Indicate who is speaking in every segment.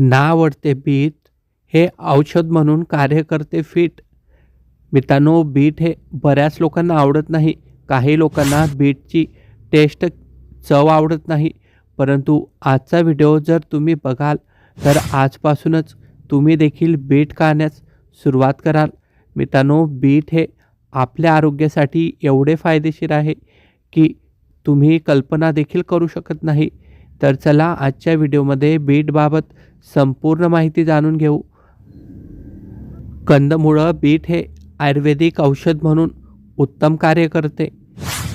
Speaker 1: ना आवडते बीट हे औषध म्हणून कार्य करते फिट. मित्रांनो, बीट हे बऱ्याच लोकांना आवडत नाही. काही लोकांना बीटची टेस्ट चव आवडत नाही. परंतु आजचा व्हिडिओ जर तुम्ही बघाल तर आजपासूनच तुम्ही देखील बीट खाण्यास सुरुवात कराल. मित्रांनो, बीट हे आपल्या आरोग्यासाठी एवढे फायदेशीर आहे की तुम्ही कल्पना देखील करू शकत नाही. तर चला आजच्या व्हिडिओमध्ये बीटबाबत संपूर्ण माहिती जाणून घेऊ. कंदमुळं बीट हे आयुर्वेदिक औषध म्हणून उत्तम कार्य करते.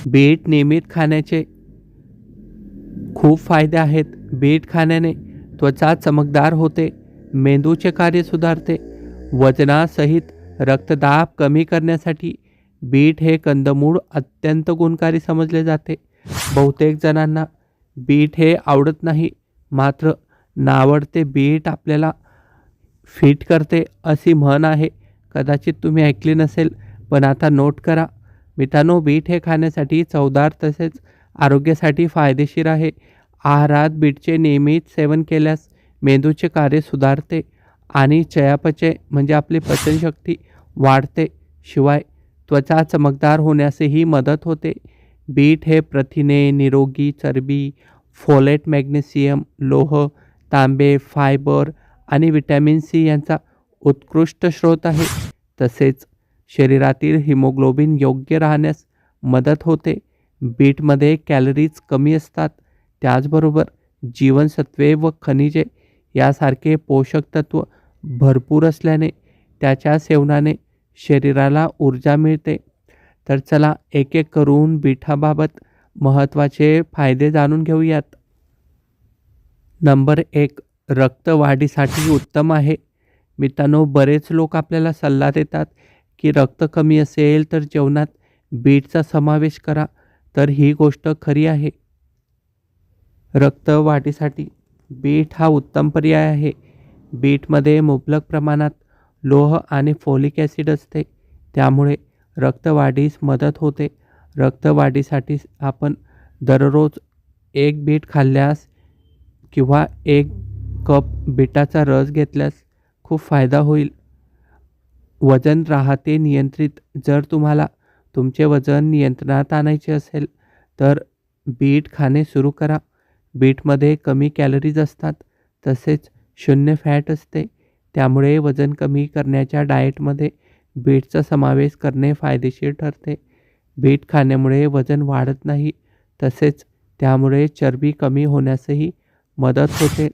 Speaker 1: बीट नियमित खाण्याचे खूप फायदे आहेत. बीट खाण्याने त्वचा चमकदार होते, मेंदूचे कार्य सुधारते, वजनासहित रक्तदाब कमी करण्यासाठी बीट हे कंदमूळ अत्यंत गुणकारी समजले जाते. बहुतेक जणांना बीट हे आवडत नाही, मात्र नावडते बीट आपल्याला फिट करते अशी म्हण आहे. कदाचित तुम्ही ऐकली नसेल, पण आता नोट करा. मित्रांनो, बीट हे खाण्यासाठी चवदार तसेच आरोग्यासाठी फायदेशीर आहे. आहारात बीटचे नियमित सेवन केल्यास मेंदूचे कार्य सुधारते आणि चयापचय म्हणजे आपली पचनशक्ती वाढते. शिवाय त्वचा चमकदार होण्यासही मदत होते. बीट हे प्रथिने, निरोगी चरबी, फोलेट, मॅग्नेशियम, लोह, तांबे, फायबर आणि व्हिटॅमिन सी यांचा उत्कृष्ट स्रोत आहे. तसेच शरीरातील हिमोग्लोबिन योग्य राहण्यास मदत होते. बीटमध्ये कॅलरीज कमी असतात. त्याचबरोबर जीवनसत्वे व खनिजे यासारखे पोषक तत्व भरपूर असल्याने त्याच्या सेवनाने शरीराला ऊर्जा मिळते. तर चला एक एक करून बीटाबाबत महत्त्वाचे फायदे जाणून घेऊयात. नंबर 1, रक्तवाढीसाठी उत्तम आहे. मित्रांनो, बरेच लोक आपल्याला सल्ला देतात की रक्त कमी असेल तर जेवणात बीटचा समावेश करा. तर ही गोष्ट खरी आहे. रक्तवाढीसाठी बीट हा उत्तम पर्याय आहे. बीटमध्ये मुबलक प्रमाणात लोह आणि फोलिक ॲसिड असते, त्यामुळे रक्तवाढीस मदत होते. रक्तवाढीसाठी आपण दररोज 1 बीट खाल्ल्यास किंवा 1 कप बीटाचा रस घेतल्यास खूप फायदा होईल. वजन राहते नियंत्रित. जर तुम्हाला तुमचे वजन नियंत्रणात आणायचे असेल तर बीट खाणे सुरू करा. बीटमध्ये कमी कॅलरीज असतात, तसेच 0 फॅट असते. त्यामुळे वजन कमी करण्याच्या डाएटमध्ये बीटचा समावेश करणे फायदेशीर ठरते. बीट खाण्यामुळे वजन वाढत नाही, तसेच त्यामुळे चरबी कमी होण्यासही मदत होते.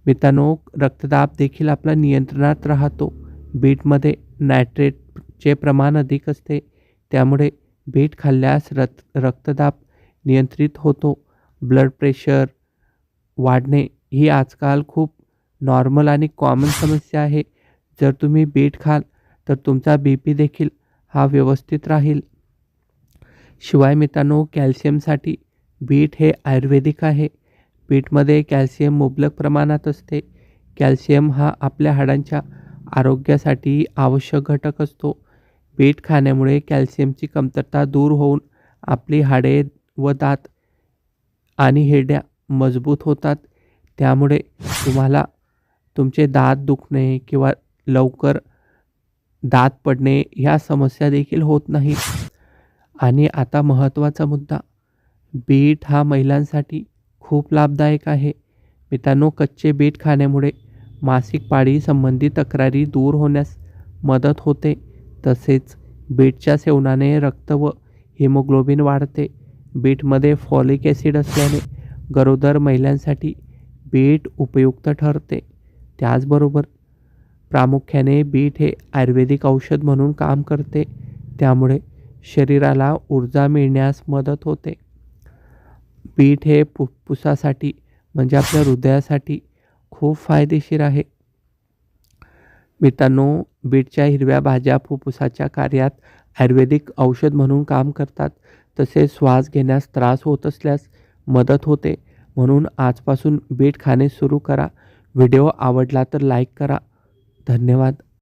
Speaker 1: मित्रांनो, रक्तदाब देखील आपला नियंत्रणात राहतो. बीटमध्ये नायट्रेटचे प्रमाण अधिक असते, त्यामुळे बीट खाल्ल्यास रक्तदाब नियंत्रित होतो. ब्लड प्रेशर वाढणे ही आजकाल खूप नॉर्मल आणि कॉमन समस्या आहे. जर तुम्ही बीट खाल तर तुमचा BP देखील हा व्यवस्थित राहील. शिवाय मित्रांनो, कॅल्शियमसाठी बीट हे आयुर्वेदिक आहे. बीटमध्ये कॅल्शियम मुबलक प्रमाणात असते. कॅल्शियम हा आपल्या हाडांच्या आरोग्यासाठी आवश्यक घटक असतो. बीट खाण्यामुळे कॅल्शियमची कमतरता दूर होऊन आपली हाडे व दात आणि हिरड्या मजबूत होतात. त्यामुळे तुम्हाला तुमचे दात दुखणे किंवा लवकर दात पडणे ह्या समस्या देखील होत नाही. आणि आता महत्त्वाचा मुद्दा, बीट हा महिलांसाठी खूप लाभदायक आहे. मित्रांनो, कच्चे बीट खाण्यामुळे मासिक पाळी संबंधी तक्रारी दूर होण्यास मदत होते. तसेच बीटच्या सेवनाने रक्त व हिमोग्लोबिन वाढते. बीटमध्ये फॉलिक ॲसिड असल्याने गरोदर महिलांसाठी बीट उपयुक्त ठरते. त्याचबरोबर प्रामुख्याने बीट हे आयुर्वेदिक औषध म्हणून काम करते, त्यामुळे शरीराला ऊर्जा मिळण्यास मदत होते. बीट हे फुफ्फुसासाठी म्हणजे आपल्या हृदयासाठी खूप फायदेशीर आहे. मित्रांनो, बीटच्या हिरव्या भाज्या फुफ्फुसाच्या कार्यात आयुर्वेदिक औषध म्हणून काम करतात. तसेच श्वास घेण्यास त्रास होत असल्यास मदत होते. म्हणून आजपासून बीट खाणे सुरू करा. व्हिडिओ आवडला तर लाईक करा. धन्यवाद.